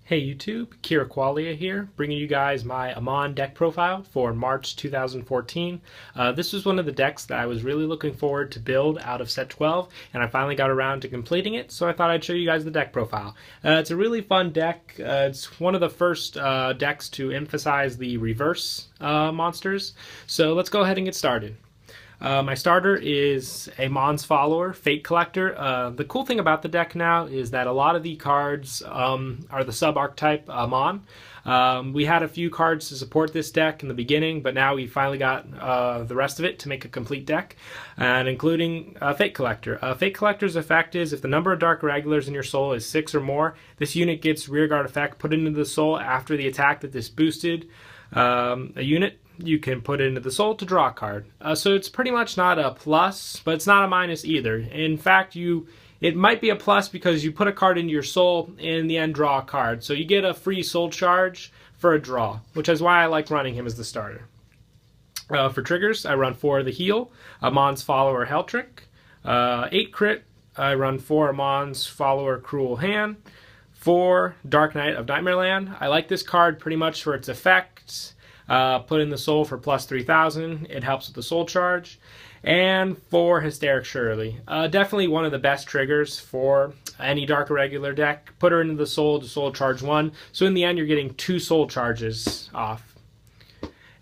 Hey YouTube, Kira Qualia here, bringing you guys my Amon deck profile for March 2014. This was one of the decks that I was really looking forward to build out of set 12, and I finally got around to completing it, so I thought I'd show you guys the deck profile. It's a really fun deck. It's one of the first decks to emphasize the reverse monsters, so let's go ahead and get started. My starter is Amon's follower, Fate Collector. The cool thing about the deck now is that a lot of the cards are the sub-archetype Amon. We had a few cards to support this deck in the beginning, but now we finally got the rest of it to make a complete deck, and including Fate Collector. Fate Collector's effect is if the number of Dark Irregulars in your soul is 6 or more, this unit gets rearguard effect put into the soul after the attack that this boosted a unit. You can put it into the soul to draw a card. So it's pretty much not a plus, but it's not a minus either. In fact, it might be a plus because you put a card into your soul and in the end draw a card. So you get a free soul charge for a draw, which is why I like running him as the starter. For triggers, I run 4 the heal, Amon's follower Hell Trick, 8 crit, I run 4 Amon's follower Cruel Hand, 4 Dark Knight of Nightmareland. I like this card pretty much for its effects. Put in the soul for plus 3,000. It helps with the soul charge. And 4 Hysteric Shirley. Definitely one of the best triggers for any Dark Irregular deck. Put her into the soul to soul charge 1. So in the end, you're getting 2 soul charges off.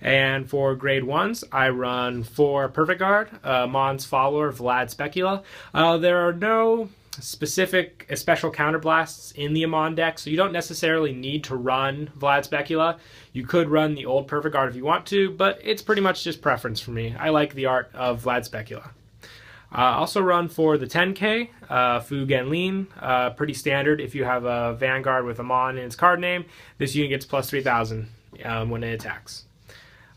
And for grade 1s, I run 4 Perfect Guard, Mon's follower, Vlad Specula. There are no specific special counterblasts in the Amon deck, so you don't necessarily need to run Vlad Specula. You could run the old Perfect Guard if you want to, but it's pretty much just preference for me. I like the art of Vlad Specula. Also run for the 10k, Fu Genlin. Pretty standard if you have a Vanguard with Amon in its card name. This unit gets plus 3,000 when it attacks.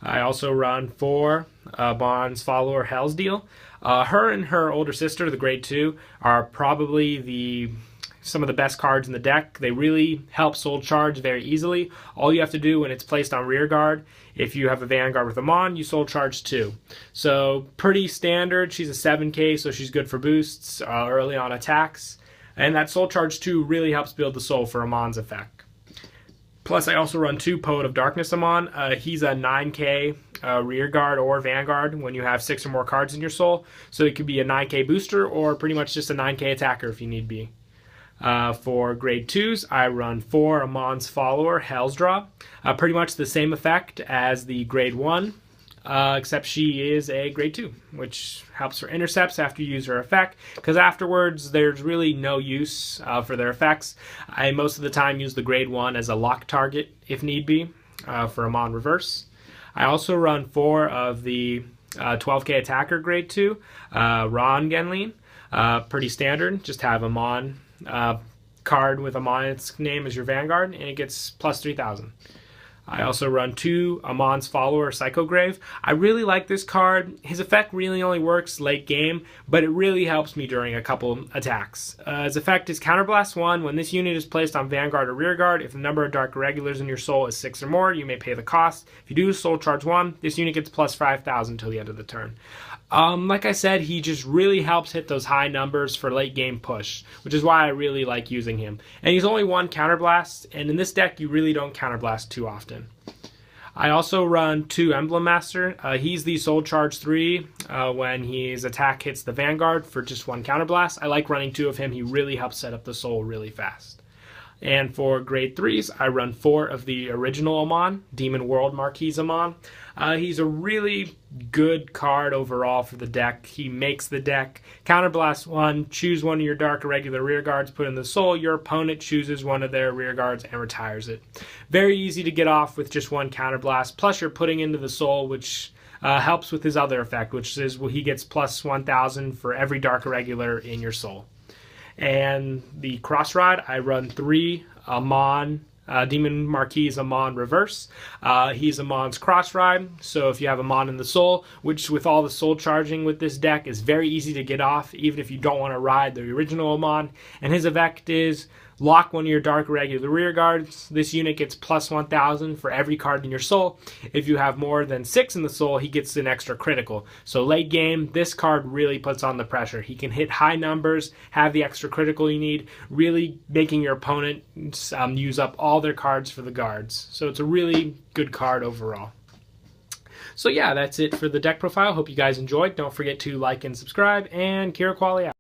I also run for Bond's follower Hell's Deal. Her and her older sister, the grade 2, are probably some of the best cards in the deck. They really help soul charge very easily. All you have to do when it's placed on rear guard, if you have a Vanguard with Amon, you soul charge 2. So pretty standard. She's a 7k, so she's good for boosts early on attacks. And that soul charge 2 really helps build the soul for Amon's effect. Plus, I also run 2 Poet of Darkness Amon. He's a 9k rear guard or Vanguard when you have 6 or more cards in your soul. So it could be a 9k booster or pretty much just a 9k attacker if you need be. For grade 2s, I run 4 Amon's follower, Hell's Draw. Pretty much the same effect as the grade 1. Except she is a grade 2, which helps for intercepts after you use her effect, because afterwards there's really no use for their effects. I most of the time use the grade 1 as a lock target if need be for Amon Reverse. I also run 4 of the 12k attacker grade 2, Ron Genlin. Pretty standard, just have Amon card with Amon's name as your Vanguard, and it gets plus 3,000. I also run 2 Amon's follower, Psychograve. I really like this card. His effect really only works late game, but it really helps me during a couple attacks. His effect is Counterblast 1. When this unit is placed on Vanguard or Rearguard, if the number of Dark Irregulars in your soul is 6 or more, you may pay the cost. If you do soul charge 1, this unit gets plus 5,000 until the end of the turn. Like I said, he just really helps hit those high numbers for late game push, which is why I really like using him. And he's only 1 counterblast, and in this deck you really don't counterblast too often. I also run 2 Emblem Master. He's the soul charge 3 when his attack hits the Vanguard for just 1 counterblast. I like running 2 of him. He really helps set up the soul really fast. And for grade 3s, I run 4 of the original Amon, Demon World Marquise Amon. He's a really good card overall for the deck. He makes the deck. Counterblast 1, choose one of your Dark Irregular rear guards, put in the soul. Your opponent chooses one of their rear guards and retires it. Very easy to get off with just 1 counterblast. Plus you're putting into the soul, which helps with his other effect, which is he gets plus 1,000 for every Dark Irregular in your soul. And the cross rod, I run 3 Amon, Demon Marquise Amon Reverse. He's Amon's cross ride, so if you have Amon in the soul, which with all the soul charging with this deck is very easy to get off, even if you don't want to ride the original Amon. And his effect is lock one of your dark irregular rear guards. This unit gets plus 1000 for every card in your soul. If you have more than 6 in the soul, he gets an extra critical. So late game, this card really puts on the pressure. He can hit high numbers, have the extra critical you need, really making your opponent use up all their cards for the guards. So it's a really good card overall. So yeah, that's it for the deck profile. Hope you guys enjoyed. Don't forget to like and subscribe, and Irregular out.